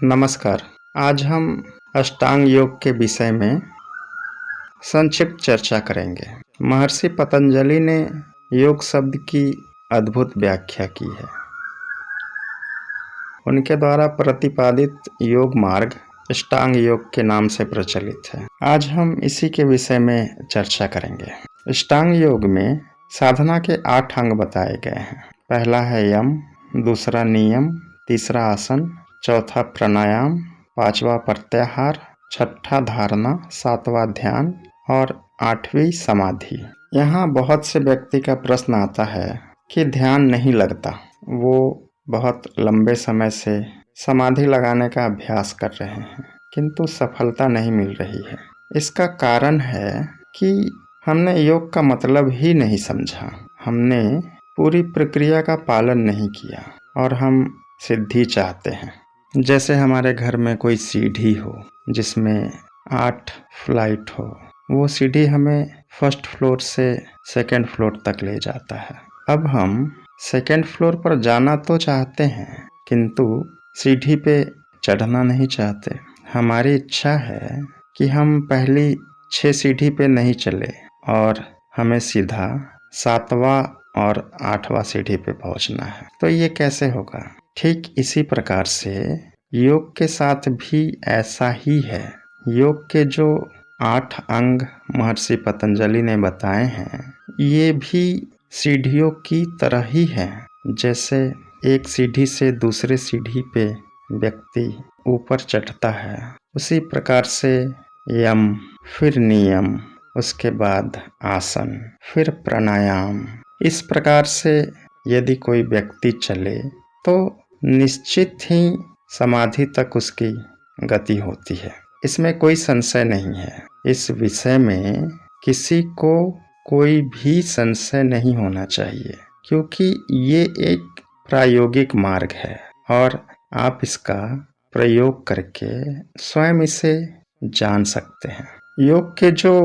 नमस्कार। आज हम अष्टांग योग के विषय में संक्षिप्त चर्चा करेंगे। महर्षि पतंजलि ने योग शब्द की अद्भुत व्याख्या की है। उनके द्वारा प्रतिपादित योग मार्ग अष्टांग योग के नाम से प्रचलित है। आज हम इसी के विषय में चर्चा करेंगे। अष्टांग योग में साधना के 8 अंग बताए गए हैं। पहला है यम, दूसरा नियम, तीसरा आसन, चौथा प्राणायाम, पांचवा प्रत्याहार, छठा धारणा, सातवां ध्यान और 8वीं समाधि। यहाँ बहुत से व्यक्ति का प्रश्न आता है कि ध्यान नहीं लगता। वो बहुत लंबे समय से समाधि लगाने का अभ्यास कर रहे हैं किंतु सफलता नहीं मिल रही है। इसका कारण है कि हमने योग का मतलब ही नहीं समझा। हमने पूरी प्रक्रिया का पालन नहीं किया और हम सिद्धि चाहते हैं। जैसे हमारे घर में कोई सीढ़ी हो जिसमें 8 फ्लाइट हो, वो सीढ़ी हमें फर्स्ट फ्लोर से सेकंड फ्लोर तक ले जाता है। अब हम सेकंड फ्लोर पर जाना तो चाहते हैं किंतु सीढ़ी पे चढ़ना नहीं चाहते। हमारी इच्छा है कि हम पहली 6 सीढ़ी पे नहीं चले और हमें सीधा 7वां और 8वां सीढ़ी पे पहुंचना है। तो ये कैसे होगा? ठीक इसी प्रकार से योग के साथ भी ऐसा ही है। योग के जो 8 अंग महर्षि पतंजलि ने बताए हैं, ये भी सीढ़ियों की तरह ही है। जैसे एक सीढ़ी से दूसरे सीढ़ी पे व्यक्ति ऊपर चढ़ता है, उसी प्रकार से यम, फिर नियम, उसके बाद आसन, फिर प्राणायाम। इस प्रकार से यदि कोई व्यक्ति चले तो निश्चित ही समाधि तक उसकी गति होती है। इसमें कोई संशय नहीं है। इस विषय में किसी को कोई भी संशय नहीं होना चाहिए क्योंकि ये एक प्रायोगिक मार्ग है और आप इसका प्रयोग करके स्वयं इसे जान सकते हैं। योग के जो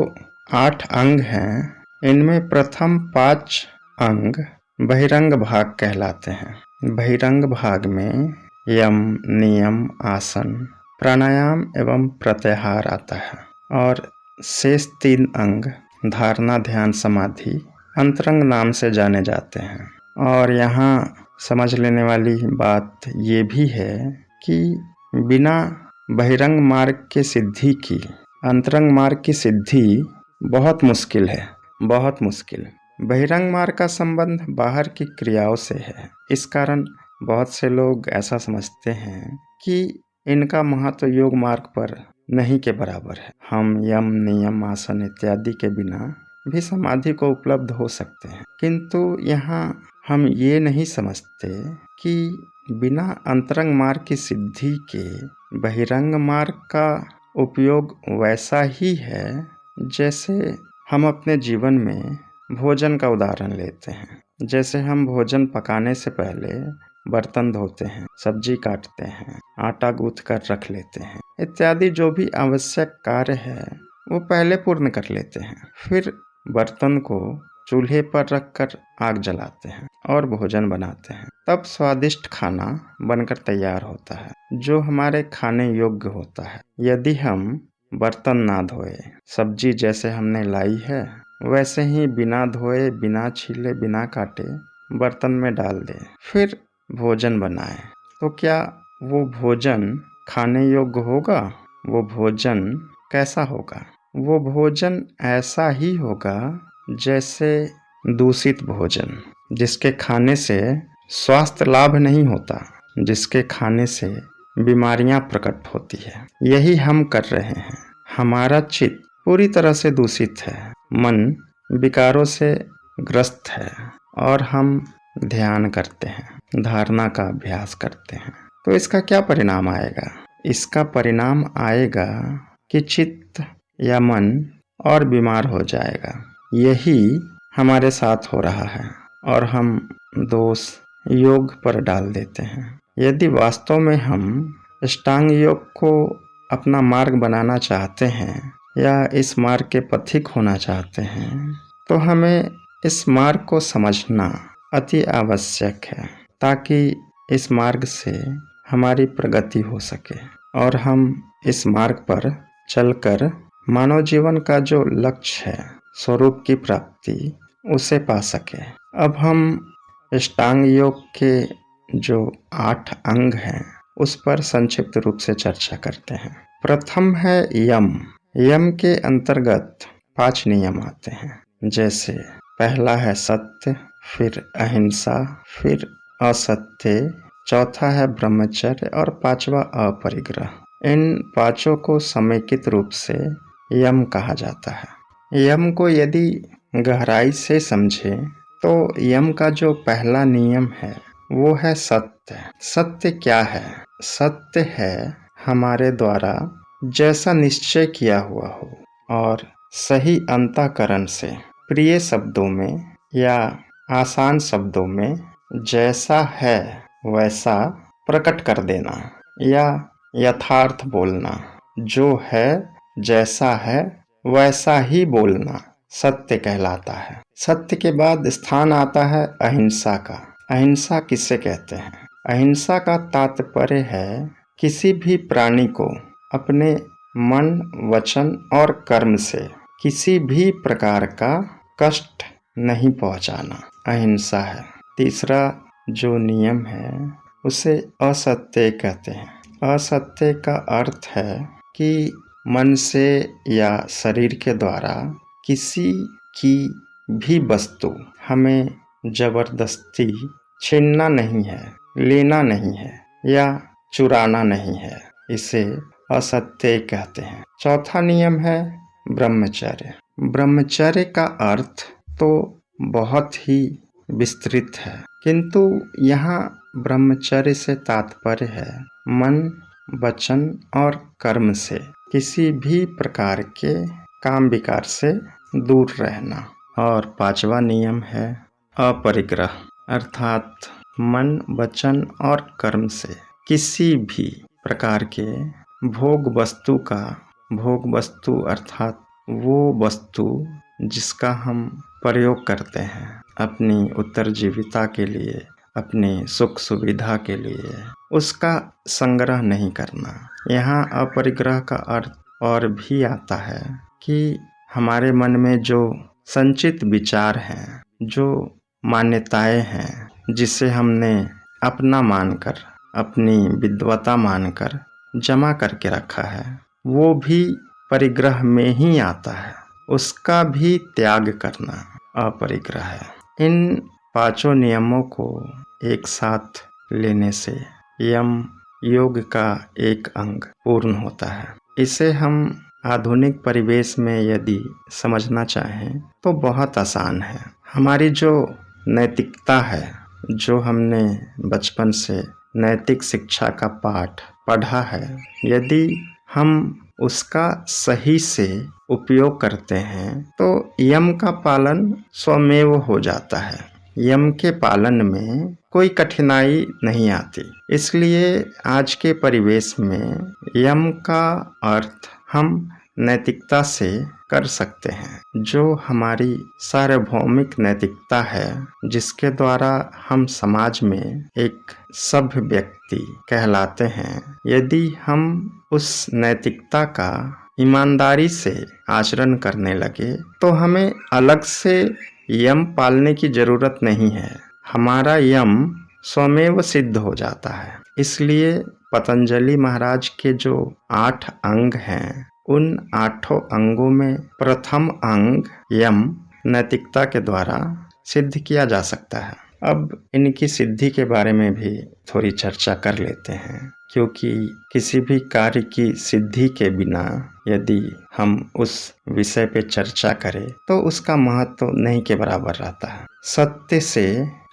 8 अंग हैं, इनमें प्रथम 5 अंग बहिरंग भाग कहलाते हैं। बहिरंग भाग में यम, नियम, आसन, प्राणायाम एवं प्रत्याहार आता है और शेष 3 अंग धारणा, ध्यान, समाधि अंतरंग नाम से जाने जाते हैं। और यहाँ समझ लेने वाली बात ये भी है कि बिना बहिरंग मार्ग के सिद्धि की अंतरंग मार्ग की सिद्धि बहुत मुश्किल है, बहुत मुश्किल। बहिरंग मार्ग का संबंध बाहर की क्रियाओं से है। इस कारण बहुत से लोग ऐसा समझते हैं कि इनका महत्व योग मार्ग पर नहीं के बराबर है। हम यम, नियम, आसन इत्यादि के बिना भी समाधि को उपलब्ध हो सकते हैं, किंतु यहाँ हम ये नहीं समझते कि बिना अंतरंग मार्ग की सिद्धि के बहिरंग मार्ग का उपयोग वैसा ही है जैसे हम अपने जीवन में भोजन का उदाहरण लेते हैं। जैसे हम भोजन पकाने से पहले बर्तन धोते हैं, सब्जी काटते हैं, आटा गूंथ कर रख लेते हैं इत्यादि जो भी आवश्यक कार्य है वो पहले पूर्ण कर लेते हैं। फिर बर्तन को चूल्हे पर रखकर आग जलाते हैं और भोजन बनाते हैं। तब स्वादिष्ट खाना बनकर तैयार होता है जो हमारे खाने योग्य होता है। यदि हम बर्तन ना धोए, सब्जी जैसे हमने लाई है वैसे ही बिना धोए, बिना छीले, बिना काटे बर्तन में डाल दें, फिर भोजन बनाएं, तो क्या वो भोजन खाने योग्य होगा? वो भोजन कैसा होगा? वो भोजन ऐसा ही होगा जैसे दूषित भोजन, जिसके खाने से स्वास्थ्य लाभ नहीं होता, जिसके खाने से बीमारियां प्रकट होती है। यही हम कर रहे हैं। हमारा चित्त पूरी तरह से दूषित है, मन विकारों से ग्रस्त है और हम ध्यान करते हैं, धारणा का अभ्यास करते हैं। तो इसका क्या परिणाम आएगा? इसका परिणाम आएगा कि चित्त या मन और बीमार हो जाएगा। यही हमारे साथ हो रहा है और हम दोष योग पर डाल देते हैं। यदि वास्तव में हम अष्टांग योग को अपना मार्ग बनाना चाहते हैं या इस मार्ग के पथिक होना चाहते हैं तो हमें इस मार्ग को समझना अति आवश्यक है ताकि इस मार्ग से हमारी प्रगति हो सके और हम इस मार्ग पर चलकर मानव जीवन का जो लक्ष्य है, स्वरूप की प्राप्ति, उसे पा सके। अब हम अष्टांग योग के जो 8 अंग हैं उस पर संक्षिप्त रूप से चर्चा करते हैं। प्रथम है यम। यम के अंतर्गत 5 नियम आते हैं, जैसे पहला है सत्य, फिर अहिंसा, फिर असत्य, चौथा है ब्रह्मचर्य और 5वां अपरिग्रह। इन 5 को समेकित रूप से यम कहा जाता है। यम को यदि गहराई से समझे तो यम का जो पहला नियम है वो है सत्य। सत्य क्या है? सत्य है हमारे द्वारा जैसा निश्चय किया हुआ हो और सही अंतःकरण से प्रिय शब्दों में या आसान शब्दों में जैसा है वैसा प्रकट कर देना या यथार्थ बोलना। जो है जैसा है वैसा ही बोलना सत्य कहलाता है। सत्य के बाद स्थान आता है अहिंसा का। अहिंसा किसे कहते हैं? अहिंसा का तात्पर्य है किसी भी प्राणी को अपने मन, वचन और कर्म से किसी भी प्रकार का कष्ट नहीं पहुंचाना, अहिंसा है। तीसरा जो नियम है उसे असत्य कहते हैं। असत्य का अर्थ है कि मन से या शरीर के द्वारा किसी की भी वस्तु हमें जबरदस्ती छीनना नहीं है, लेना नहीं है या चुराना नहीं है। इसे असत्य कहते हैं। चौथा नियम है ब्रह्मचर्य। ब्रह्मचर्य का अर्थ तो बहुत ही विस्तृत है, किंतु यहाँ ब्रह्मचर्य से तात्पर्य है मन, वचन और कर्म से किसी भी प्रकार के काम विकार से दूर रहना। और 5वां नियम है अपरिग्रह, अर्थात मन, वचन और कर्म से किसी भी प्रकार के भोग वस्तु अर्थात वो वस्तु जिसका हम प्रयोग करते हैं अपनी उत्तरजीविता के लिए, अपनी सुख सुविधा के लिए, उसका संग्रह नहीं करना। यहाँ अपरिग्रह का अर्थ और भी आता है कि हमारे मन में जो संचित विचार हैं, जो मान्यताएं हैं, जिसे हमने अपना मानकर, अपनी विद्वता मानकर जमा करके रखा है, वो भी परिग्रह में ही आता है। उसका भी त्याग करना अपरिग्रह है। इन 5 नियमों को एक साथ लेने से यम योग का एक अंग पूर्ण होता है। इसे हम आधुनिक परिवेश में यदि समझना चाहें तो बहुत आसान है। हमारी जो नैतिकता है, जो हमने बचपन से नैतिक शिक्षा का पाठ पढ़ा है, यदि हम उसका सही से उपयोग करते हैं तो यम का पालन स्वमेव हो जाता है। यम के पालन में कोई कठिनाई नहीं आती। इसलिए आज के परिवेश में यम का अर्थ हम नैतिकता से कर सकते हैं। जो हमारी सार्वभौमिक नैतिकता है, जिसके द्वारा हम समाज में एक सभ्य व्यक्ति कहलाते हैं, यदि हम उस नैतिकता का ईमानदारी से आचरण करने लगे तो हमें अलग से यम पालने की जरूरत नहीं है। हमारा यम स्वमेव सिद्ध हो जाता है। इसलिए पतंजलि महाराज के जो 8 अंग हैं, उन 8 अंगों में प्रथम अंग यम नैतिकता के द्वारा सिद्ध किया जा सकता है। अब इनकी सिद्धि के बारे में भी थोड़ी चर्चा कर लेते हैं, क्योंकि किसी भी कार्य की सिद्धि के बिना यदि हम उस विषय पे चर्चा करें तो उसका महत्व नहीं के बराबर रहता है। सत्य से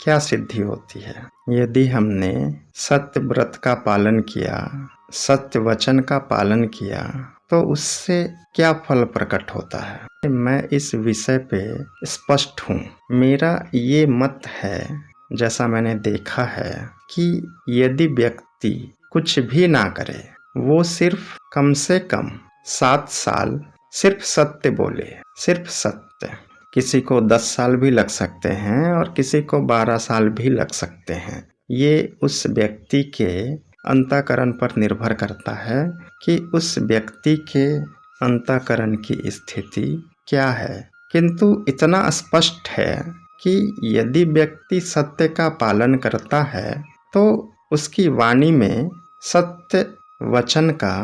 क्या सिद्धि होती है? यदि हमने सत्य व्रत का पालन किया, सत्य वचन का पालन किया, तो उससे क्या फल प्रकट होता है? मैं इस विषय पे स्पष्ट हूँ। मेरा ये मत है, जैसा मैंने देखा है, कि यदि व्यक्ति कुछ भी ना करे, वो सिर्फ कम से कम 7 साल सिर्फ सत्य बोले, सिर्फ सत्य। किसी को 10 साल भी लग सकते हैं और किसी को 12 साल भी लग सकते हैं। ये उस व्यक्ति के अंतःकरण पर निर्भर करता है कि उस व्यक्ति के अंतःकरण की स्थिति क्या है। किंतु इतना स्पष्ट है कि यदि व्यक्ति सत्य का पालन करता है तो उसकी वाणी में सत्य वचन का,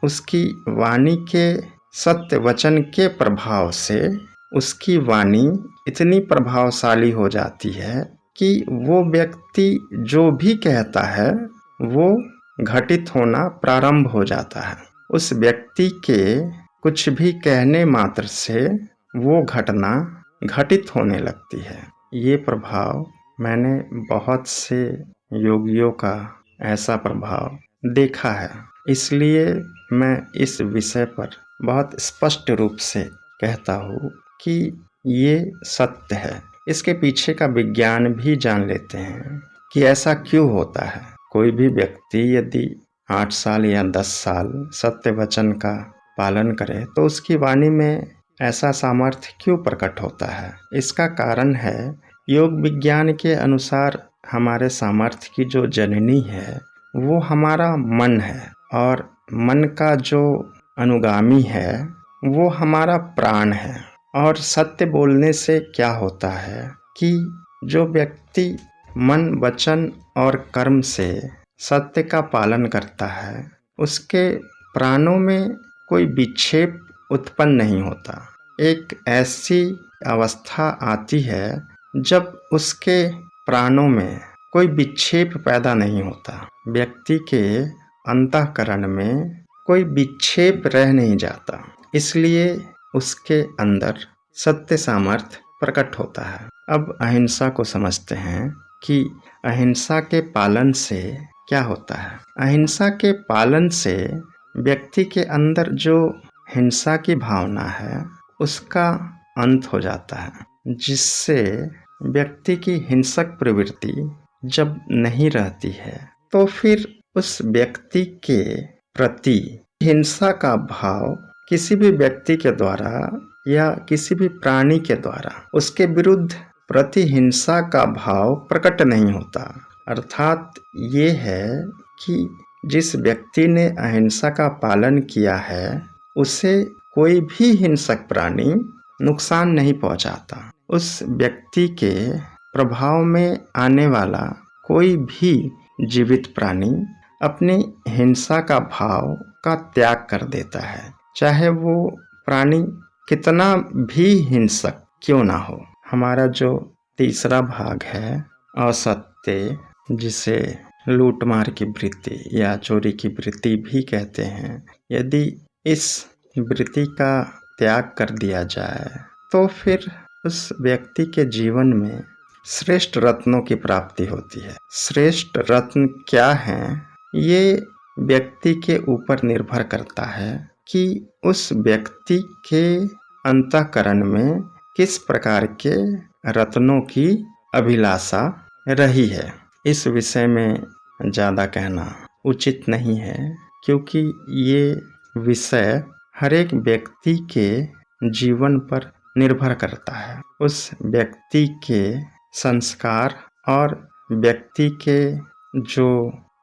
उसकी वाणी के सत्य वचन के प्रभाव से उसकी वाणी इतनी प्रभावशाली हो जाती है कि वो व्यक्ति जो भी कहता है वो घटित होना प्रारंभ हो जाता है। उस व्यक्ति के कुछ भी कहने मात्र से वो घटना घटित होने लगती है। ये प्रभाव मैंने बहुत से योगियों का ऐसा प्रभाव देखा है, इसलिए मैं इस विषय पर बहुत स्पष्ट रूप से कहता हूँ कि ये सत्य है। इसके पीछे का विज्ञान भी जान लेते हैं कि ऐसा क्यों होता है। कोई भी व्यक्ति यदि 8 साल या 10 साल सत्य वचन का पालन करे तो उसकी वाणी में ऐसा सामर्थ्य क्यों प्रकट होता है। इसका कारण है योग विज्ञान के अनुसार हमारे सामर्थ्य की जो जननी है वो हमारा मन है, और मन का जो अनुगामी है वो हमारा प्राण है। और सत्य बोलने से क्या होता है कि जो व्यक्ति मन, वचन और कर्म से सत्य का पालन करता है उसके प्राणों में कोई विक्षेप उत्पन्न नहीं होता। एक ऐसी अवस्था आती है जब उसके प्राणों में कोई विक्षेप पैदा नहीं होता। व्यक्ति के अंतःकरण में कोई विक्षेप रह नहीं जाता, इसलिए उसके अंदर सत्य सामर्थ्य प्रकट होता है। अब अहिंसा को समझते हैं कि अहिंसा के पालन से क्या होता है। अहिंसा के पालन से व्यक्ति के अंदर जो हिंसा की भावना है उसका अंत हो जाता है, जिससे व्यक्ति की हिंसक प्रवृत्ति जब नहीं रहती है तो फिर उस व्यक्ति के प्रति हिंसा का भाव किसी भी व्यक्ति के द्वारा या किसी भी प्राणी के द्वारा उसके विरुद्ध प्रतिहिंसा का भाव प्रकट नहीं होता। अर्थात ये है कि जिस व्यक्ति ने अहिंसा का पालन किया है उसे कोई भी हिंसक प्राणी नुकसान नहीं पहुंचाता। उस व्यक्ति के प्रभाव में आने वाला कोई भी जीवित प्राणी अपनी हिंसा का भाव का त्याग कर देता है, चाहे वो प्राणी कितना भी हिंसक क्यों ना हो। हमारा जो तीसरा भाग है असत्य, जिसे लूटमार की वृत्ति या चोरी की वृत्ति भी कहते हैं, यदि इस वृत्ति का त्याग कर दिया जाए तो फिर उस व्यक्ति के जीवन में श्रेष्ठ रत्नों की प्राप्ति होती है। श्रेष्ठ रत्न क्या हैं, ये व्यक्ति के ऊपर निर्भर करता है कि उस व्यक्ति के अंतःकरण में किस प्रकार के रत्नों की अभिलाषा रही है। इस विषय में ज़्यादा कहना उचित नहीं है, क्योंकि ये विषय हर एक व्यक्ति के जीवन पर निर्भर करता है। उस व्यक्ति के संस्कार और व्यक्ति के जो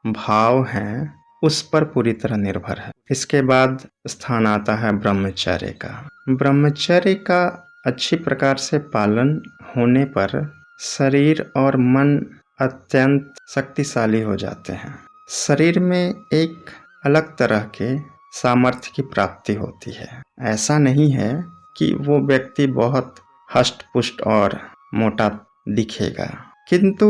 भाव हैं उस पर पूरी तरह निर्भर है। इसके बाद स्थान आता है ब्रह्मचर्य का। ब्रह्मचर्य का अच्छी प्रकार से पालन होने पर शरीर और मन अत्यंत शक्तिशाली हो जाते हैं। शरीर में एक अलग तरह के सामर्थ्य की प्राप्ति होती है। ऐसा नहीं है कि वो व्यक्ति बहुत हष्ट-पुष्ट और मोटा दिखेगा, किंतु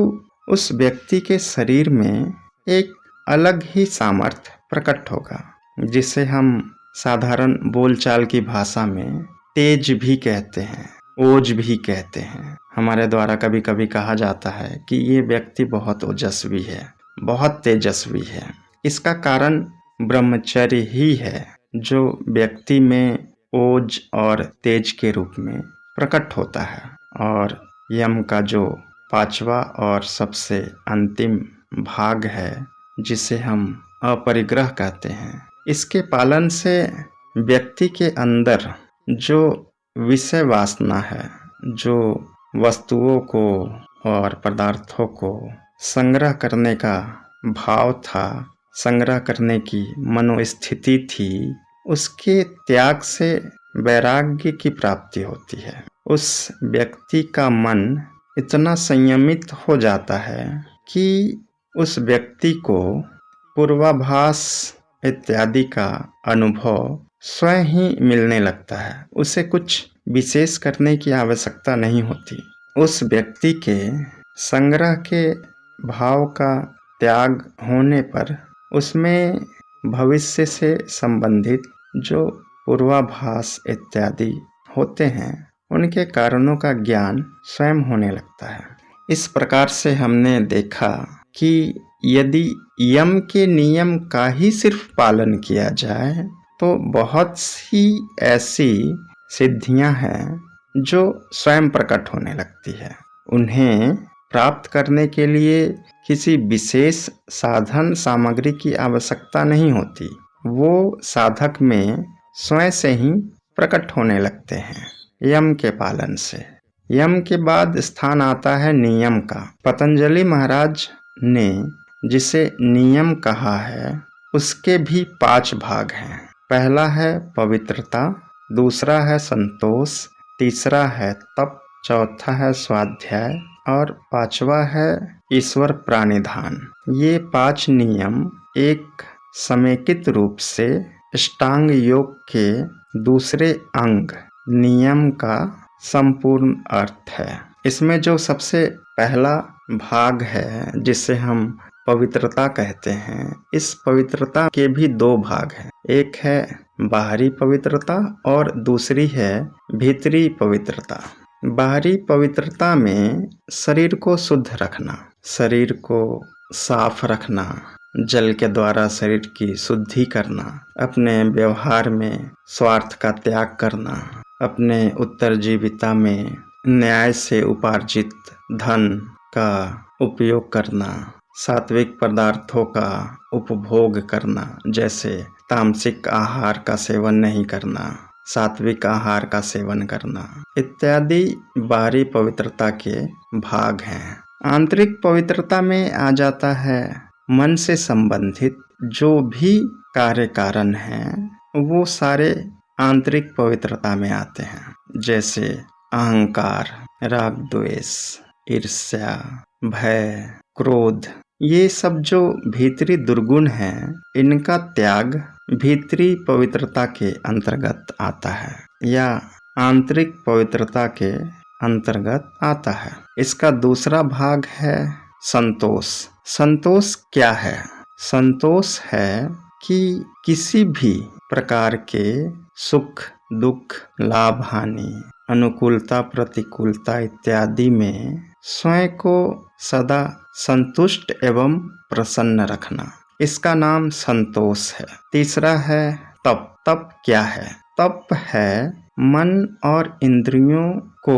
उस व्यक्ति के शरीर में एक अलग ही सामर्थ्य प्रकट होगा, जिसे हम साधारण बोलचाल की भाषा में तेज भी कहते हैं, ओज भी कहते हैं। हमारे द्वारा कभी कभी कहा जाता है कि ये व्यक्ति बहुत ओजस्वी है, बहुत तेजस्वी है। इसका कारण ब्रह्मचर्य ही है, जो व्यक्ति में ओज और तेज के रूप में प्रकट होता है। और यम का जो 5वां और सबसे अंतिम भाग है, जिसे हम अपरिग्रह कहते हैं, इसके पालन से व्यक्ति के अंदर जो विषय वासना है, जो वस्तुओं को और पदार्थों को संग्रह करने का भाव था, संग्रह करने की मनोस्थिति थी, उसके त्याग से वैराग्य की प्राप्ति होती है। उस व्यक्ति का मन इतना संयमित हो जाता है कि उस व्यक्ति को पूर्वाभास इत्यादि का अनुभव स्वयं ही मिलने लगता है। उसे कुछ विशेष करने की आवश्यकता नहीं होती। उस व्यक्ति के संग्रह के भाव का त्याग होने पर उसमें भविष्य से संबंधित जो पूर्वाभास इत्यादि होते हैं, उनके कारणों का ज्ञान स्वयं होने लगता है। इस प्रकार से हमने देखा कि यदि यम के नियम का ही सिर्फ पालन किया जाए तो बहुत सी ऐसी सिद्धियां हैं जो स्वयं प्रकट होने लगती है। उन्हें प्राप्त करने के लिए किसी विशेष साधन सामग्री की आवश्यकता नहीं होती। वो साधक में स्वयं से ही प्रकट होने लगते हैं यम के पालन से। यम के बाद स्थान आता है नियम का। पतंजलि महाराज ने जिसे नियम कहा है उसके भी 5 भाग हैं। पहला है पवित्रता, दूसरा है संतोष, तीसरा है तप, चौथा है स्वाध्याय और 5वां है ईश्वर प्राणिधान। ये 5 नियम एक समेकित रूप से अष्टांग योग के दूसरे अंग नियम का संपूर्ण अर्थ है। इसमें जो सबसे पहला भाग है जिसे हम पवित्रता कहते हैं, इस पवित्रता के भी 2 भाग हैं। एक है बाहरी पवित्रता और दूसरी है भीतरी पवित्रता। बाहरी पवित्रता में शरीर को शुद्ध रखना, शरीर को साफ रखना, जल के द्वारा शरीर की शुद्धि करना, अपने व्यवहार में स्वार्थ का त्याग करना, अपने उत्तरजीविता में न्याय से उपार्जित धन का उपयोग करना, सात्विक पदार्थों का उपभोग करना, जैसे तामसिक आहार का सेवन नहीं करना, सात्विक आहार का सेवन करना इत्यादि बाहरी पवित्रता के भाग हैं। आंतरिक पवित्रता में आ जाता है मन से संबंधित जो भी कार्य कारण हैं, वो सारे आंतरिक पवित्रता में आते हैं। जैसे अहंकार, राग द्वेष, ईर्ष्या, भय, क्रोध, ये सब जो भीतरी दुर्गुण हैं, इनका त्याग भीतरी पवित्रता के अंतर्गत आता है या आंतरिक पवित्रता के अंतर्गत आता है। इसका दूसरा भाग है संतोष। संतोष क्या है? संतोष है कि किसी भी प्रकार के सुख दुख, लाभ हानि, अनुकूलता प्रतिकूलता इत्यादि में स्वयं को सदा संतुष्ट एवं प्रसन्न रखना, इसका नाम संतोष है। तीसरा है तप। तप क्या है? तप है मन और इंद्रियों को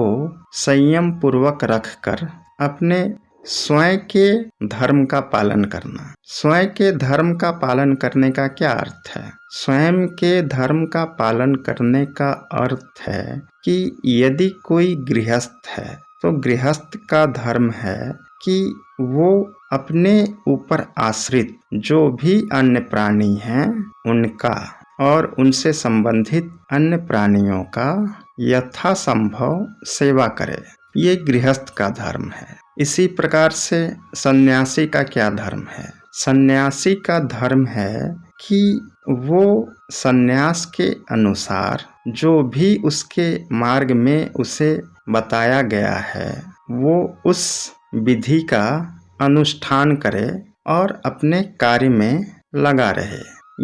संयम पूर्वक रखकर अपने स्वयं के धर्म का पालन करना। स्वयं के धर्म का पालन करने का क्या अर्थ है? स्वयं के धर्म का पालन करने का अर्थ है कि यदि कोई गृहस्थ है तो गृहस्थ का धर्म है कि वो अपने ऊपर आश्रित जो भी अन्य प्राणी हैं उनका और उनसे संबंधित अन्य प्राणियों का यथासंभव सेवा करे। ये गृहस्थ का धर्म है। इसी प्रकार से सन्यासी का क्या धर्म है? सन्यासी का धर्म है कि वो सन्यास के अनुसार जो भी उसके मार्ग में उसे बताया गया है वो उस विधि का अनुष्ठान करे और अपने कार्य में लगा रहे।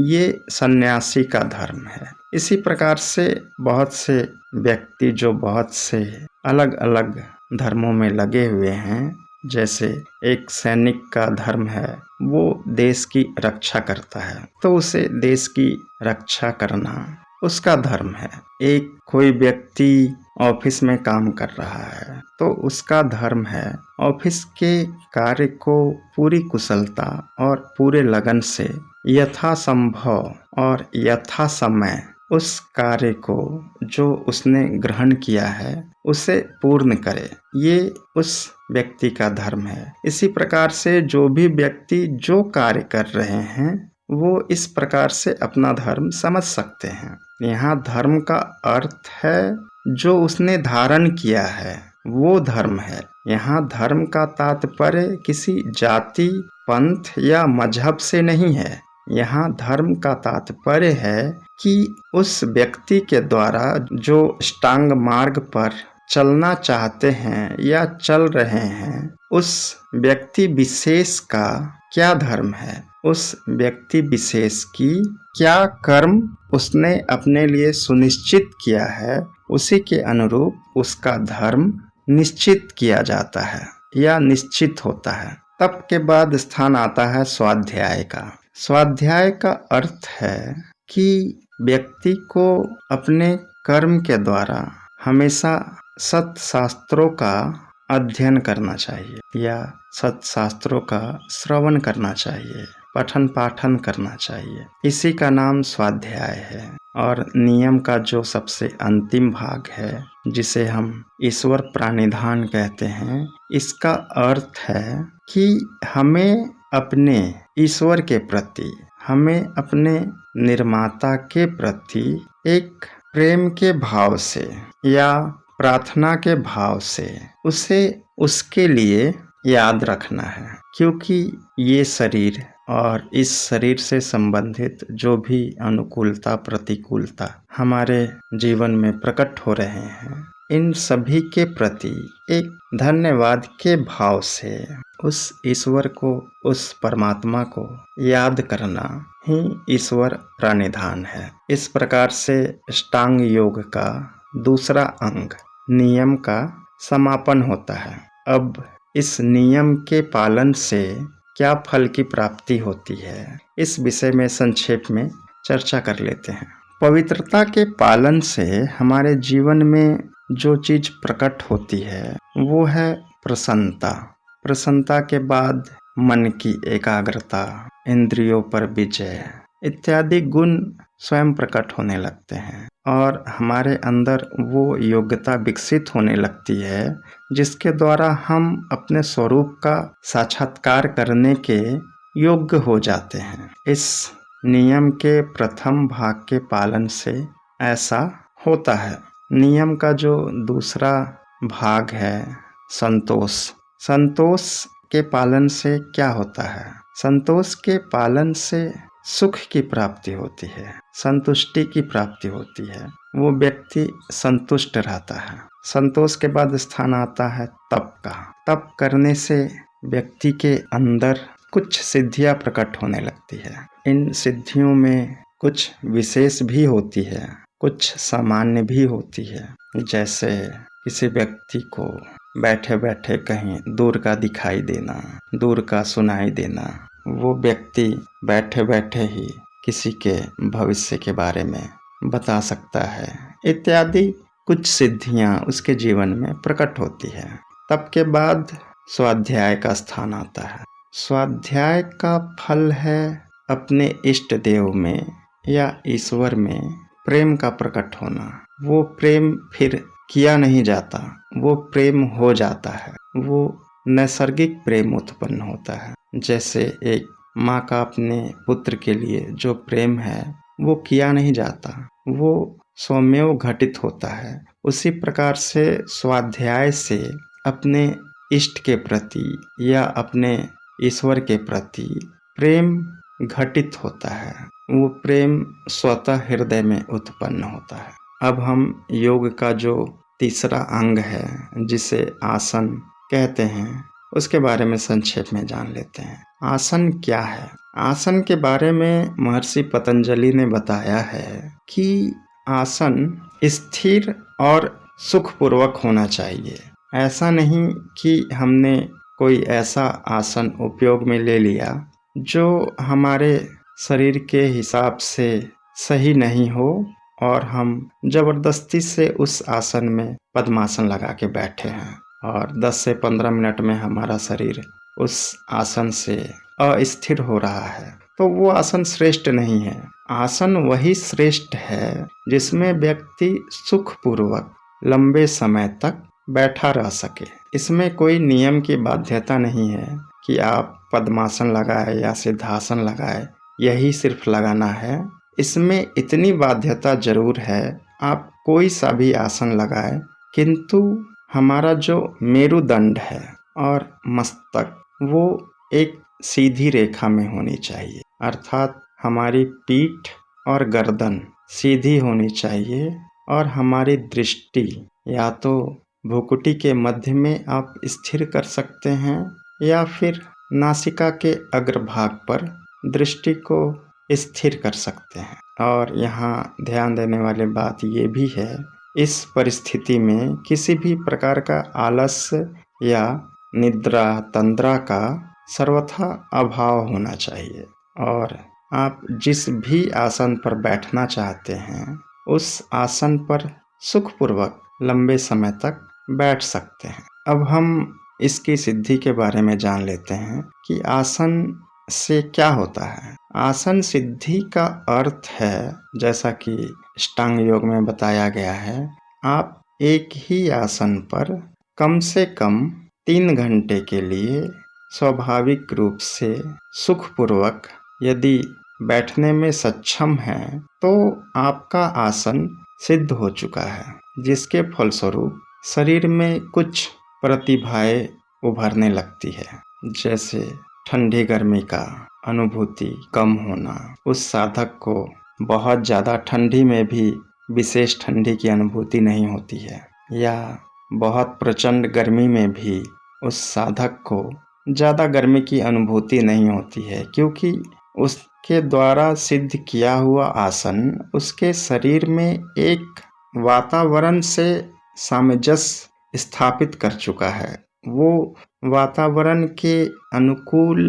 ये सन्यासी का धर्म है। इसी प्रकार से बहुत से व्यक्ति जो बहुत से अलग अलग धर्मों में लगे हुए हैं, जैसे एक सैनिक का धर्म है, वो देश की रक्षा करता है तो उसे देश की रक्षा करना उसका धर्म है। एक कोई व्यक्ति ऑफिस में काम कर रहा है तो उसका धर्म है ऑफिस के कार्य को पूरी कुशलता और पूरे लगन से यथासंभव और यथा समय उस कार्य को जो उसने ग्रहण किया है उसे पूर्ण करे, ये उस व्यक्ति का धर्म है। इसी प्रकार से जो भी व्यक्ति जो कार्य कर रहे हैं वो इस प्रकार से अपना धर्म समझ सकते हैं। यहाँ धर्म का अर्थ है जो उसने धारण किया है वो धर्म है। यहाँ धर्म का तात्पर्य किसी जाति, पंथ या मजहब से नहीं है। यहाँ धर्म का तात्पर्य है कि उस व्यक्ति के द्वारा जो अष्टांग मार्ग पर चलना चाहते हैं या चल रहे हैं, उस व्यक्ति विशेष का क्या धर्म है, उस व्यक्ति विशेष की क्या कर्म उसने अपने लिए सुनिश्चित किया है, उसी के अनुरूप उसका धर्म निश्चित किया जाता है या निश्चित होता है। तब के बाद स्थान आता है स्वाध्याय का। स्वाध्याय का अर्थ है कि व्यक्ति को अपने कर्म के द्वारा हमेशा सत्शास्त्रों का अध्ययन करना चाहिए या सत्शास्त्रों का श्रवण करना चाहिए, पठन पाठन करना चाहिए। इसी का नाम स्वाध्याय है। और नियम का जो सबसे अंतिम भाग है जिसे हम ईश्वर प्रणिधान कहते हैं, इसका अर्थ है कि हमें अपने ईश्वर के प्रति, हमें अपने निर्माता के प्रति एक प्रेम के भाव से या प्रार्थना के भाव से उसे उसके लिए याद रखना है। क्योंकि ये शरीर और इस शरीर से संबंधित जो भी अनुकूलता प्रतिकूलता हमारे जीवन में प्रकट हो रहे हैं, इन सभी के प्रति एक धन्यवाद के भाव से उस ईश्वर को, उस परमात्मा को याद करना ही ईश्वर प्रणिधान है। इस प्रकार से अष्टांग योग का दूसरा अंग नियम का समापन होता है। अब इस नियम के पालन से क्या फल की प्राप्ति होती है, इस विषय में संक्षेप में चर्चा कर लेते हैं। पवित्रता के पालन से हमारे जीवन में जो चीज प्रकट होती है वो है प्रसन्नता। प्रसन्नता के बाद मन की एकाग्रता, इंद्रियों पर विजय इत्यादि गुण स्वयं प्रकट होने लगते हैं और हमारे अंदर वो योग्यता विकसित होने लगती है जिसके द्वारा हम अपने स्वरूप का साक्षात्कार करने के योग्य हो जाते हैं। इस नियम के प्रथम भाग के पालन से ऐसा होता है। नियम का जो दूसरा भाग है संतोष। संतोष के पालन से क्या होता है? संतोष के पालन से सुख की प्राप्ति होती है, संतुष्टि की प्राप्ति होती है, वो व्यक्ति संतुष्ट रहता है। संतोष के बाद स्थान आता है तप का। तप करने से व्यक्ति के अंदर कुछ सिद्धियां प्रकट होने लगती है। इन सिद्धियों में कुछ विशेष भी होती है, कुछ सामान्य भी होती है। जैसे किसी व्यक्ति को बैठे बैठे कहीं दूर का दिखाई देना, दूर का सुनाई देना, वो व्यक्ति बैठे बैठे ही किसी के भविष्य के बारे में बता सकता है इत्यादि कुछ सिद्धियां उसके जीवन में प्रकट होती है। तब के बाद स्वाध्याय का स्थान आता है। स्वाध्याय का फल है अपने इष्ट देव में या ईश्वर में प्रेम का प्रकट होना। वो प्रेम फिर किया नहीं जाता, वो प्रेम हो जाता है, वो नैसर्गिक प्रेम उत्पन्न होता है। जैसे एक माँ का अपने पुत्र के लिए जो प्रेम है वो किया नहीं जाता, वो स्वमेव घटित होता है। उसी प्रकार से स्वाध्याय से अपने इष्ट के प्रति या अपने ईश्वर के प्रति प्रेम घटित होता है। वो प्रेम स्वतः हृदय में उत्पन्न होता है। अब हम योग का जो तीसरा अंग है जिसे आसन कहते हैं उसके बारे में संक्षेप में जान लेते हैं। आसन क्या है? आसन के बारे में महर्षि पतंजलि ने बताया है कि आसन स्थिर और सुखपूर्वक होना चाहिए। ऐसा नहीं कि हमने कोई ऐसा आसन उपयोग में ले लिया जो हमारे शरीर के हिसाब से सही नहीं हो और हम जबरदस्ती से उस आसन में पद्मासन लगा के बैठे हैं और 10 से 15 मिनट में हमारा शरीर उस आसन से अस्थिर हो रहा है, तो वो आसन श्रेष्ठ नहीं है। आसन वही श्रेष्ठ है जिसमें व्यक्ति सुखपूर्वक लंबे समय तक बैठा रह सके। इसमें कोई नियम की बाध्यता नहीं है कि आप पद्मासन लगाए या सिद्धासन लगाए, यही सिर्फ लगाना है। इसमें इतनी बाध्यता जरूर है, आप कोई सा भी आसन लगाए, किंतु हमारा जो मेरुदंड है और मस्तक वो एक सीधी रेखा में होनी चाहिए, अर्थात हमारी पीठ और गर्दन सीधी होनी चाहिए और हमारी दृष्टि या तो भ्रुकुटी के मध्य में आप स्थिर कर सकते हैं या फिर नासिका के अग्रभाग पर दृष्टि को स्थिर कर सकते हैं। और यहाँ ध्यान देने वाली बात ये भी है, इस परिस्थिति में किसी भी प्रकार का आलस्य या निद्रा तंद्रा का सर्वथा अभाव होना चाहिए और आप जिस भी आसन पर बैठना चाहते हैं उस आसन पर सुखपूर्वक लंबे समय तक बैठ सकते हैं। अब हम इसकी सिद्धि के बारे में जान लेते हैं कि आसन से क्या होता है। आसन सिद्धि का अर्थ है, जैसा कि अष्टांग योग में बताया गया है, आप एक ही आसन पर कम से कम 3 घंटे के लिए स्वाभाविक रूप से सुखपूर्वक यदि बैठने में सक्षम हैं तो आपका आसन सिद्ध हो चुका है, जिसके फलस्वरूप शरीर में कुछ प्रतिभाएं उभरने लगती है, जैसे ठंडी गर्मी का अनुभूति कम होना, उस साधक को बहुत ज़्यादा ठंडी में भी विशेष ठंडी की अनुभूति नहीं होती है, या बहुत प्रचंड गर्मी में भी उस साधक को ज़्यादा गर्मी की अनुभूति नहीं होती है, क्योंकि उसके द्वारा सिद्ध किया हुआ आसन उसके शरीर में एक वातावरण से सामंजस्य स्थापित कर चुका है। वो वातावरण के अनुकूल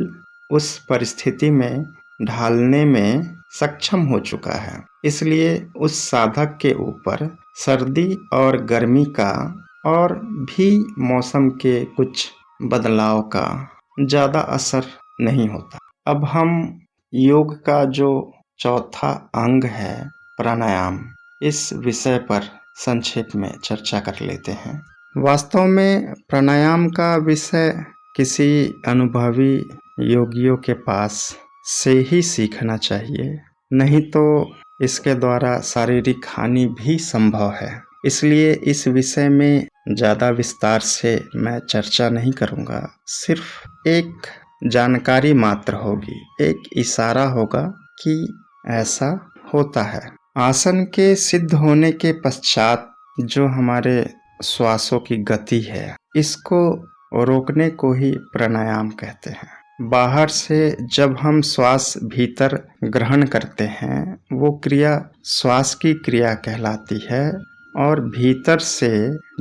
उस परिस्थिति में ढालने में सक्षम हो चुका है। इसलिए उस साधक के ऊपर सर्दी और गर्मी का और भी मौसम के कुछ बदलाव का ज़्यादा असर नहीं होता। अब हम योग का जो चौथा अंग है प्राणायाम, इस विषय पर संक्षेप में चर्चा कर लेते हैं। वास्तव में प्राणायाम का विषय किसी अनुभवी योगियों के पास से ही सीखना चाहिए, नहीं तो इसके द्वारा शारीरिक हानि भी संभव है। इसलिए इस विषय में ज़्यादा विस्तार से मैं चर्चा नहीं करूँगा, सिर्फ एक जानकारी मात्र होगी, एक इशारा होगा कि ऐसा होता है। आसन के सिद्ध होने के पश्चात जो हमारे श्वासों की गति है, इसको रोकने को ही प्राणायाम कहते हैं। बाहर से जब हम श्वास भीतर ग्रहण करते हैं, वो क्रिया श्वास की क्रिया कहलाती है, और भीतर से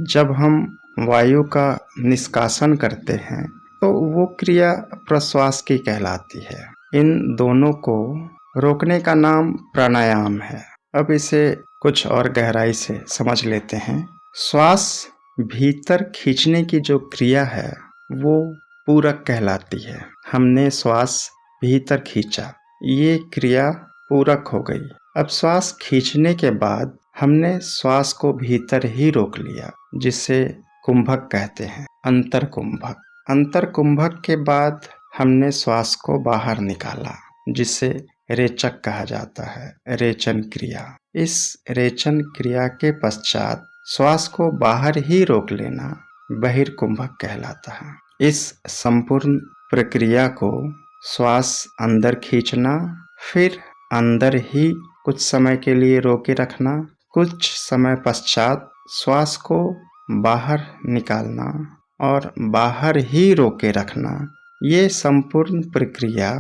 जब हम वायु का निष्कासन करते हैं तो वो क्रिया प्रश्वास की कहलाती है। इन दोनों को रोकने का नाम प्राणायाम है। अब इसे कुछ और गहराई से समझ लेते हैं। श्वास भीतर खींचने की जो क्रिया है वो पूरक कहलाती है। हमने श्वास भीतर खींचा, ये क्रिया पूरक हो गई। अब श्वास खींचने के बाद हमने श्वास को भीतर ही रोक लिया, जिसे कुंभक कहते हैं, अंतर कुंभक। अंतर कुंभक के बाद हमने श्वास को बाहर निकाला, जिसे रेचक कहा जाता है, रेचन क्रिया। इस रेचन क्रिया के पश्चात श्वास को बाहर ही रोक लेना बहिर्कुंभक कहलाता है। इस संपूर्ण प्रक्रिया को श्वास अंदर खींचना, फिर अंदर ही कुछ समय के लिए रोके रखना, कुछ समय पश्चात श्वास को बाहर निकालना और बाहर ही रोके रखना, ये संपूर्ण प्रक्रिया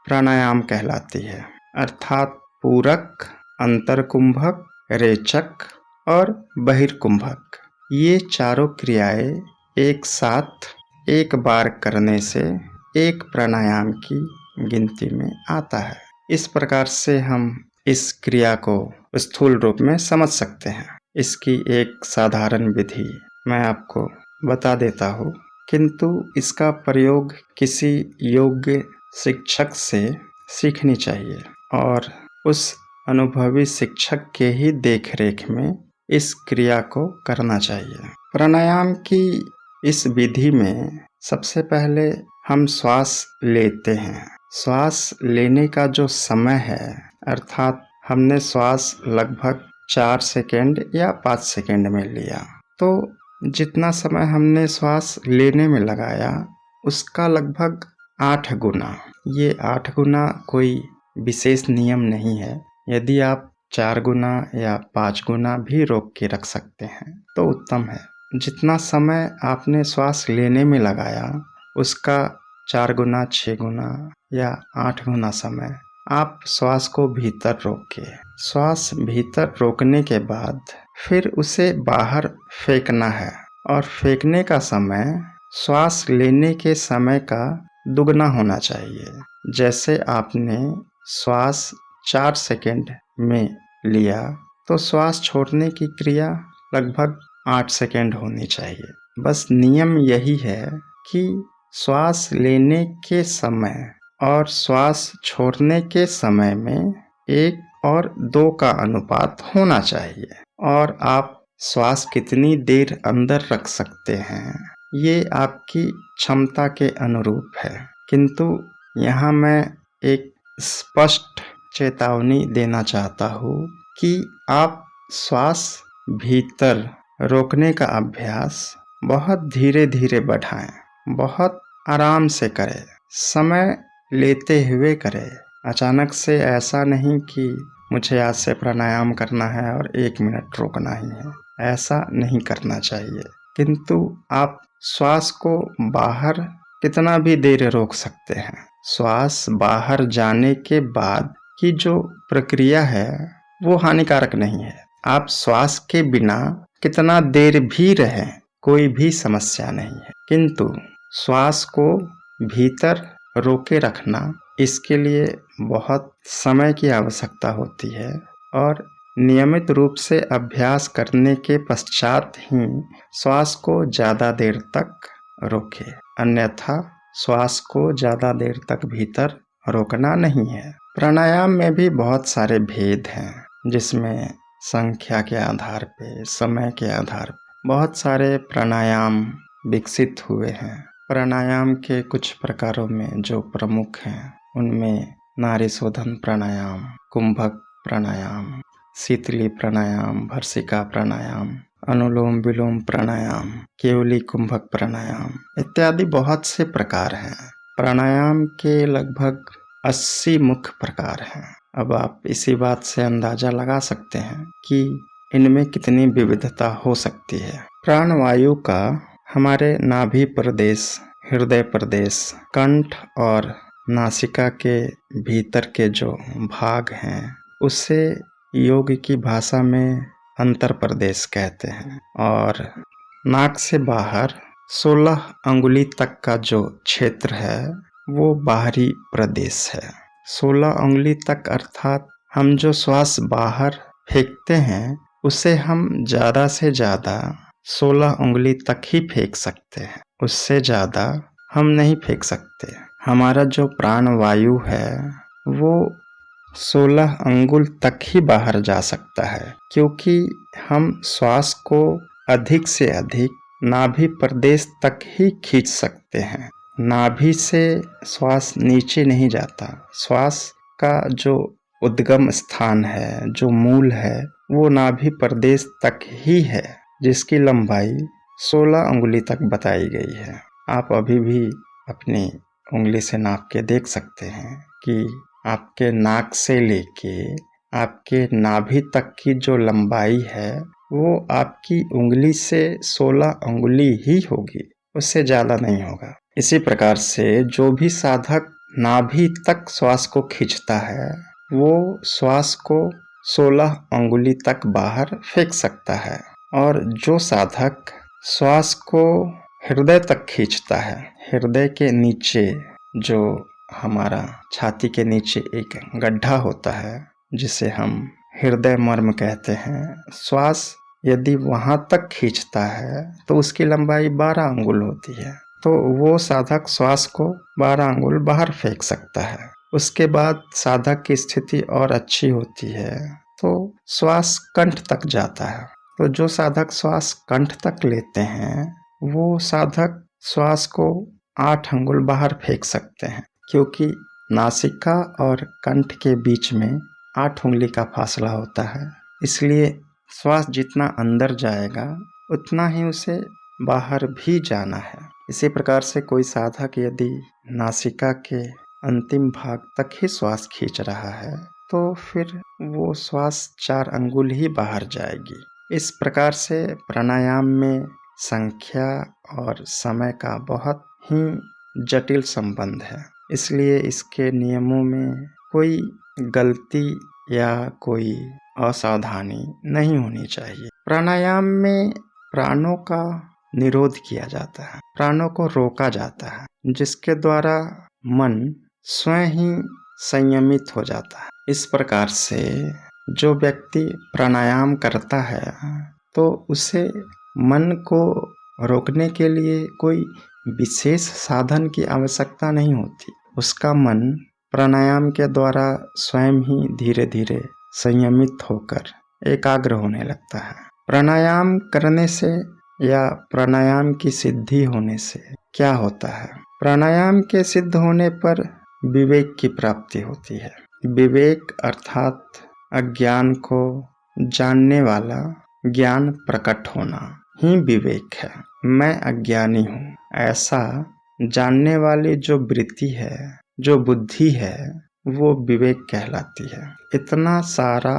प्राणायाम कहलाती है। अर्थात पूरक, अंतरकुंभक, रेचक और बहिर्कुंभक, ये चारों क्रियाएं एक साथ एक बार करने से एक प्राणायाम की गिनती में आता है। इस प्रकार से हम इस क्रिया को स्थूल रूप में समझ सकते हैं। इसकी एक साधारण विधि मैं आपको बता देता हूँ, किंतु इसका प्रयोग किसी योग्य शिक्षक से सीखनी चाहिए और उस अनुभवी शिक्षक के ही देखरेख में इस क्रिया को करना चाहिए। प्राणायाम की इस विधि में सबसे पहले हम श्वास लेते हैं। श्वास लेने का जो समय है, अर्थात हमने श्वास लगभग 4 सेकेंड या 5 सेकेंड में लिया, तो जितना समय हमने श्वास लेने में लगाया उसका लगभग 8 गुना। ये 8 गुना कोई विशेष नियम नहीं है। यदि आप 4 गुना या 5 गुना भी रोक के रख सकते हैं तो उत्तम है। जितना समय आपने श्वास लेने में लगाया उसका 4 गुना, 6 गुना या 8 गुना समय आप श्वास को भीतर रोके। श्वास भीतर रोकने के बाद फिर उसे बाहर फेंकना है और फेंकने का समय श्वास लेने के समय का दुगना होना चाहिए। जैसे आपने श्वास 4 सेकेंड में लिया तो श्वास छोड़ने की क्रिया लगभग 8 सेकेंड होनी चाहिए। बस नियम यही है कि श्वास लेने के समय और श्वास छोड़ने के समय में 1 और 2 का अनुपात होना चाहिए। और आप श्वास कितनी देर अंदर रख सकते हैं ये आपकी क्षमता के अनुरूप है, किंतु यहाँ मैं एक स्पष्ट चेतावनी देना चाहता हूँ कि आप श्वास भीतर रोकने का अभ्यास बहुत धीरे धीरे बढ़ाएं, बहुत आराम से करें, समय लेते हुए करें। अचानक से ऐसा नहीं कि मुझे आज से प्राणायाम करना है और 1 मिनट रोकना ही है, ऐसा नहीं करना चाहिए। किंतु आप श्वास को बाहर कितना भी देर रोक सकते हैं। श्वास बाहर जाने के बाद की जो प्रक्रिया है वो हानिकारक नहीं है। आप श्वास के बिना कितना देर भी रहें कोई भी समस्या नहीं है, किंतु श्वास को भीतर रोके रखना, इसके लिए बहुत समय की आवश्यकता होती है और नियमित रूप से अभ्यास करने के पश्चात ही श्वास को ज़्यादा देर तक रोकें, अन्यथा श्वास को ज़्यादा देर तक भीतर रोकना नहीं है। प्राणायाम में भी बहुत सारे भेद हैं, जिसमें संख्या के आधार पे, समय के आधार पे बहुत सारे प्राणायाम विकसित हुए हैं। प्राणायाम के कुछ प्रकारों में जो प्रमुख हैं उनमें नाड़ी शोधन प्राणायाम, कुंभक प्राणायाम, शीतली प्राणायाम, भर्सिका प्राणायाम, अनुलोम विलोम प्राणायाम, केवली कुंभक प्राणायाम इत्यादि बहुत से प्रकार हैं। प्राणायाम के लगभग 80 मुख्य प्रकार हैं। अब आप इसी बात से अंदाजा लगा सकते हैं कि इनमें कितनी विविधता हो सकती है। प्राणवायु का हमारे नाभि प्रदेश, हृदय प्रदेश, कंठ और नासिका के भीतर के जो भाग हैं उसे योग की भाषा में अंतर प्रदेश कहते हैं। और नाक से बाहर 16 अंगुली तक का जो क्षेत्र है वो बाहरी प्रदेश है। 16 अंगुली तक अर्थात हम जो श्वास बाहर फेंकते हैं उसे हम ज़्यादा से ज़्यादा 16 उंगली तक ही फेंक सकते हैं, उससे ज़्यादा हम नहीं फेंक सकते। हमारा जो प्राण वायु है वो 16 अंगुल तक ही बाहर जा सकता है, क्योंकि हम श्वास को अधिक से अधिक नाभि प्रदेश तक ही खींच सकते हैं। नाभि से श्वास नीचे नहीं जाता। श्वास का जो उद्गम स्थान है, जो मूल है, वो नाभि प्रदेश तक ही है, जिसकी लंबाई 16 उंगली तक बताई गई है। आप अभी भी अपनी उंगली से नाप के देख सकते हैं कि आपके नाक से लेके आपके नाभि तक की जो लंबाई है वो आपकी उंगली से 16 उंगली ही होगी, उससे ज़्यादा नहीं होगा। इसी प्रकार से जो भी साधक नाभि तक श्वास को खींचता है वो श्वास को 16 उंगली तक बाहर फेंक सकता है, और जो साधक श्वास को हृदय तक खींचता है, हृदय के नीचे जो हमारा छाती के नीचे एक गड्ढा होता है जिसे हम हृदय मर्म कहते हैं, श्वास यदि वहाँ तक खींचता है तो उसकी लंबाई 12 अंगुल होती है। तो वो साधक श्वास को 12 अंगुल बाहर फेंक सकता है। उसके बाद साधक की स्थिति और अच्छी होती है तो श्वास कंठ तक जाता है। तो जो साधक श्वास कंठ तक लेते हैं वो साधक श्वास को 8 अंगुल बाहर फेंक सकते हैं, क्योंकि नासिका और कंठ के बीच में 8 उंगली का फासला होता है। इसलिए श्वास जितना अंदर जाएगा उतना ही उसे बाहर भी जाना है। इसी प्रकार से कोई साधक यदि नासिका के अंतिम भाग तक ही श्वास खींच रहा है तो फिर वो श्वास 4 अंगुल ही बाहर जाएगी। इस प्रकार से प्राणायाम में संख्या और समय का बहुत ही जटिल संबंध है, इसलिए इसके नियमों में कोई गलती या कोई असावधानी नहीं होनी चाहिए। प्राणायाम में प्राणों का निरोध किया जाता है, प्राणों को रोका जाता है, जिसके द्वारा मन स्वयं ही संयमित हो जाता है। इस प्रकार से जो व्यक्ति प्राणायाम करता है तो उसे मन को रोकने के लिए कोई विशेष साधन की आवश्यकता नहीं होती। उसका मन प्राणायाम के द्वारा स्वयं ही धीरे धीरे संयमित होकर एकाग्र होने लगता है। प्राणायाम करने से या प्राणायाम की सिद्धि होने से क्या होता है? प्राणायाम के सिद्ध होने पर विवेक की प्राप्ति होती है। विवेक अर्थात अज्ञान को जानने वाला ज्ञान प्रकट होना ही विवेक है। मैं अज्ञानी हूँ, ऐसा जानने वाली जो वृत्ति है, जो बुद्धि है, वो विवेक कहलाती है। इतना सारा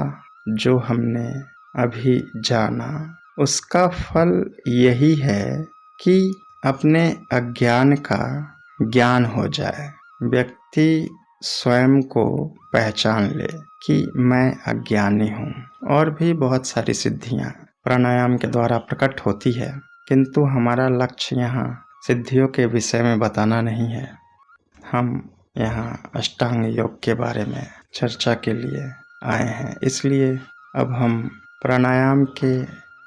जो हमने अभी जाना उसका फल यही है कि अपने अज्ञान का ज्ञान हो जाए, व्यक्ति स्वयं को पहचान ले कि मैं अज्ञानी हूँ। और भी बहुत सारी सिद्धियाँ प्राणायाम के द्वारा प्रकट होती है, किंतु हमारा लक्ष्य यहाँ सिद्धियों के विषय में बताना नहीं है। हम यहाँ अष्टांग योग के बारे में चर्चा के लिए आए हैं, इसलिए अब हम प्राणायाम के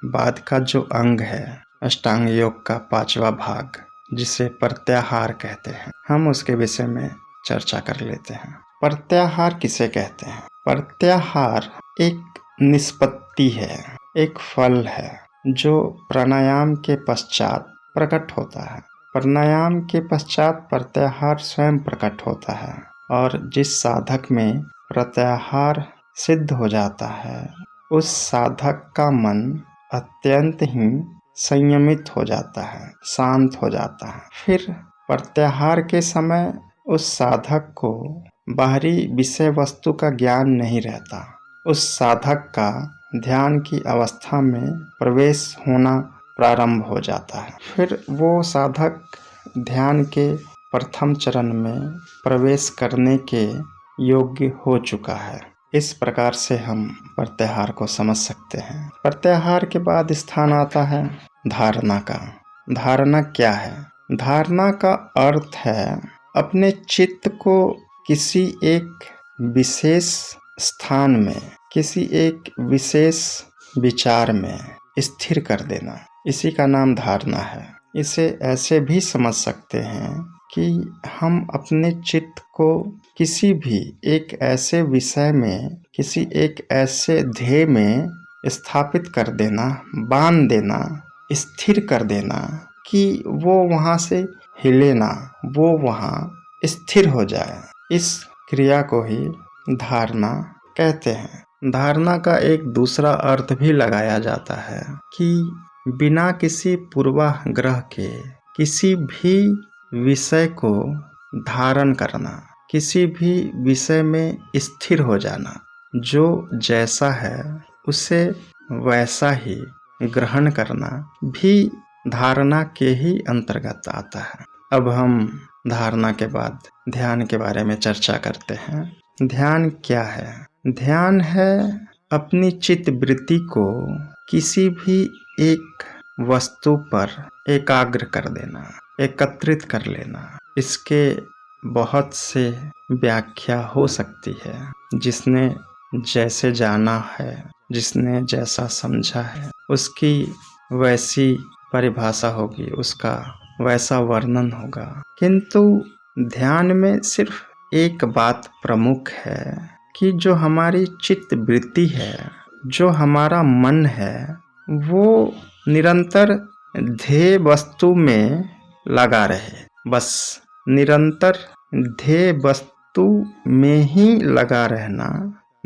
बाद का जो अंग है अष्टांग योग का 5वां भाग, जिसे प्रत्याहार कहते हैं, हम उसके विषय में चर्चा कर लेते हैं। प्रत्याहार किसे कहते हैं? प्रत्याहार एक निष्पत्ति है, एक फल है जो प्राणायाम के पश्चात प्रकट होता है। प्राणायाम के पश्चात प्रत्याहार स्वयं प्रकट होता है, और जिस साधक में प्रत्याहार सिद्ध हो जाता है उस साधक का मन अत्यंत ही संयमित हो जाता है, शांत हो जाता है। फिर प्रत्याहार के समय उस साधक को बाहरी विषय वस्तु का ज्ञान नहीं रहता। उस साधक का ध्यान की अवस्था में प्रवेश होना प्रारंभ हो जाता है। फिर वो साधक ध्यान के प्रथम चरण में प्रवेश करने के योग्य हो चुका है। इस प्रकार से हम प्रत्याहार को समझ सकते हैं। प्रत्याहार के बाद स्थान आता है धारणा का। धारणा क्या है? धारणा का अर्थ है अपने चित्त को किसी एक विशेष स्थान में, किसी एक विशेष विचार में स्थिर कर देना, इसी का नाम धारणा है। इसे ऐसे भी समझ सकते हैं कि हम अपने चित्त को किसी भी एक ऐसे विषय में, किसी एक ऐसे ध्येय में स्थापित कर देना, बांध देना, स्थिर कर देना कि वो वहाँ से हिले ना, वो वहाँ स्थिर हो जाए। इस क्रिया को ही धारणा कहते हैं। धारणा का एक दूसरा अर्थ भी लगाया जाता है कि बिना किसी पूर्वाग्रह के किसी भी विषय को धारण करना, किसी भी विषय में स्थिर हो जाना, जो जैसा है उसे वैसा ही ग्रहण करना भी धारणा के ही अंतर्गत आता है। अब हम धारणा के बाद ध्यान के बारे में चर्चा करते हैं। ध्यान क्या है? ध्यान है अपनी चित्त वृत्ति को किसी भी एक वस्तु पर एकाग्र कर देना, एकत्रित कर लेना। इसके बहुत से व्याख्या हो सकती है, जिसने जैसे जाना है, जिसने जैसा समझा है, उसकी वैसी परिभाषा होगी, उसका वैसा वर्णन होगा। किंतु ध्यान में सिर्फ एक बात प्रमुख है कि जो हमारी चित्त वृत्ति है, जो हमारा मन है, वो निरंतर ध्येय वस्तु में लगा रहे। बस निरंतर ध्येय वस्तु में ही लगा रहना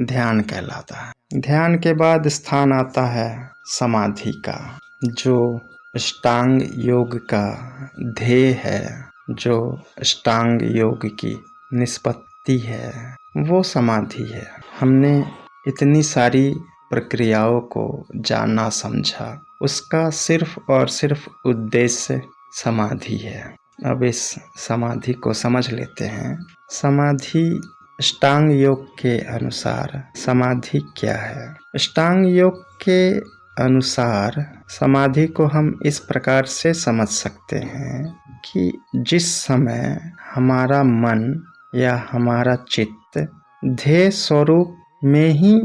ध्यान कहलाता है। ध्यान के बाद स्थान आता है समाधि का। जो अष्टांग योग का ध्येय है, जो अष्टांग योग की निष्पत्ति है, वो समाधि है। हमने इतनी सारी प्रक्रियाओं को जाना समझा, उसका सिर्फ और सिर्फ उद्देश्य समाधि है। अब इस समाधि को समझ लेते हैं। समाधि अष्टांग योग के अनुसार समाधि क्या है? अष्टांग योग के अनुसार समाधि को हम इस प्रकार से समझ सकते हैं कि जिस समय हमारा मन या हमारा चित्त ध्येय स्वरूप में ही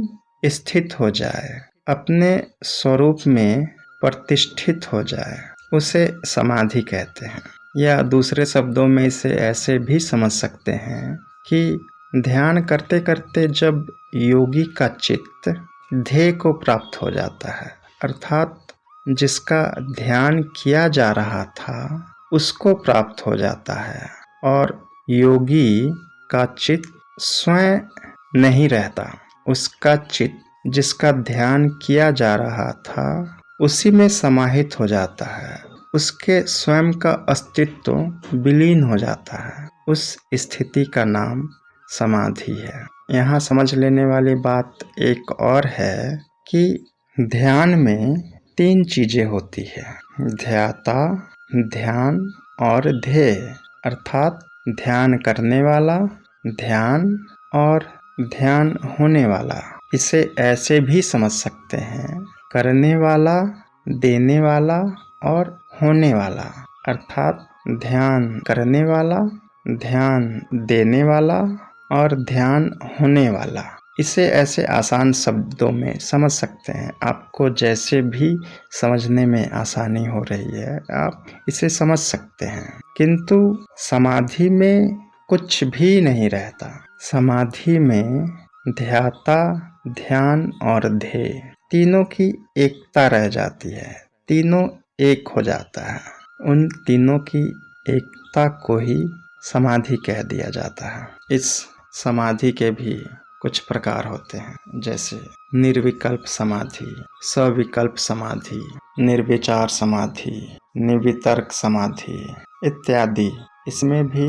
स्थित हो जाए, अपने स्वरूप में प्रतिष्ठित हो जाए, उसे समाधि कहते हैं। या दूसरे शब्दों में इसे ऐसे भी समझ सकते हैं कि ध्यान करते करते जब योगी का चित्त ध्येय को प्राप्त हो जाता है, अर्थात जिसका ध्यान किया जा रहा था उसको प्राप्त हो जाता है, और योगी का चित्त स्वयं नहीं रहता, उसका चित्त जिसका ध्यान किया जा रहा था उसी में समाहित हो जाता है, उसके स्वयं का अस्तित्व विलीन हो जाता है। उस स्थिति का नाम समाधि है। यहाँ समझ लेने वाली बात एक और है कि ध्यान में 3 चीजें होती है: ध्याता, ध्यान और ध्येय, अर्थात ध्यान करने वाला, ध्यान और ध्यान होने वाला। इसे ऐसे भी समझ सकते हैं: करने वाला, देने वाला और होने वाला, अर्थात ध्यान करने वाला, ध्यान देने वाला और ध्यान होने वाला। इसे ऐसे आसान शब्दों में समझ सकते हैं। आपको जैसे भी समझने में आसानी हो रही है आप इसे समझ सकते हैं। किंतु समाधि में कुछ भी नहीं रहता। समाधि में ध्याता, ध्यान और ध्येय तीनों की एकता रह जाती है, तीनों एक हो जाता है। उन तीनों की एकता को ही समाधि कह दिया जाता है। इस समाधि के भी कुछ प्रकार होते हैं, जैसे निर्विकल्प समाधि, सविकल्प समाधि, निर्विचार समाधि, निर्वितर्क समाधि इत्यादि। इसमें भी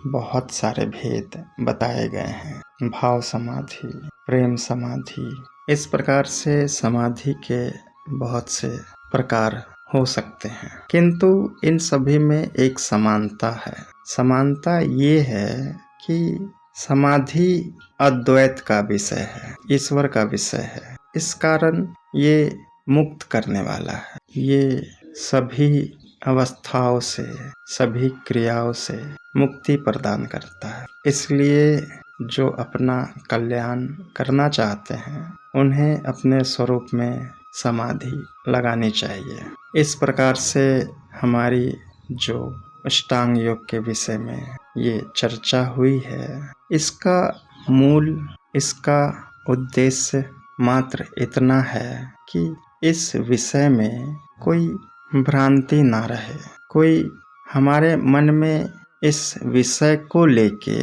बहुत सारे भेद बताए गए हैं। भाव समाधि, प्रेम समाधि, इस प्रकार से समाधि के बहुत से प्रकार हो सकते हैं। किंतु इन सभी में एक समानता है। समानता ये है कि समाधि अद्वैत का विषय है, ईश्वर का विषय है। इस कारण ये मुक्त करने वाला है। ये सभी अवस्थाओं से, सभी क्रियाओं से मुक्ति प्रदान करता है। इसलिए जो अपना कल्याण करना चाहते हैं उन्हें अपने स्वरूप में समाधि लगानी चाहिए। इस प्रकार से हमारी जो अष्टांग योग के विषय में ये चर्चा हुई है, इसका मूल, इसका उद्देश्य मात्र इतना है कि इस विषय में कोई भ्रांति ना रहे, कोई हमारे मन में इस विषय को लेके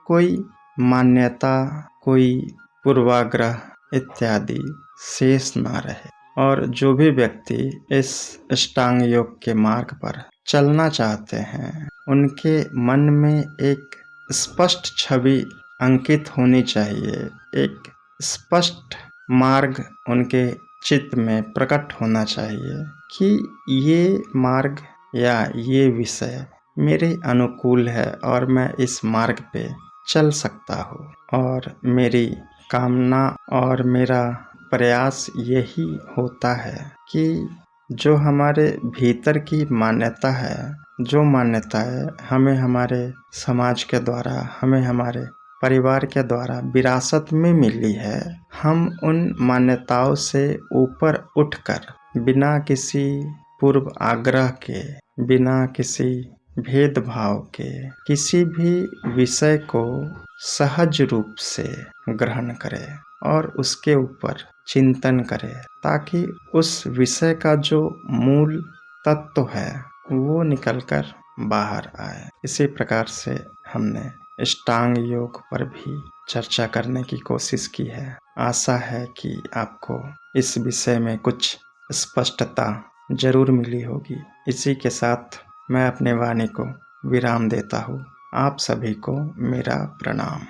कोई मान्यता, कोई पूर्वाग्रह इत्यादि शेष ना रहे। और जो भी व्यक्ति इस अष्टांग योग के मार्ग पर चलना चाहते हैं उनके मन में एक स्पष्ट छवि अंकित होनी चाहिए, एक स्पष्ट मार्ग उनके चित्त में प्रकट होना चाहिए कि ये मार्ग या ये विषय मेरे अनुकूल है और मैं इस मार्ग पे चल सकता हूँ। और मेरी कामना और मेरा प्रयास यही होता है कि जो हमारे भीतर की मान्यता है, जो मान्यताएं हमें हमारे समाज के द्वारा, हमें हमारे परिवार के द्वारा विरासत में मिली है, हम उन मान्यताओं से ऊपर उठकर बिना किसी पूर्व आग्रह के, बिना किसी भेदभाव के, किसी भी विषय को सहज रूप से ग्रहण करे और उसके ऊपर चिंतन करे, ताकि उस विषय का जो मूल तत्व है वो निकलकर बाहर आए। इसी प्रकार से हमने अष्टांग योग पर भी चर्चा करने की कोशिश की है। आशा है कि आपको इस विषय में कुछ स्पष्टता जरूर मिली होगी। इसी के साथ मैं अपने वाणी को विराम देता हूँ। आप सभी को मेरा प्रणाम।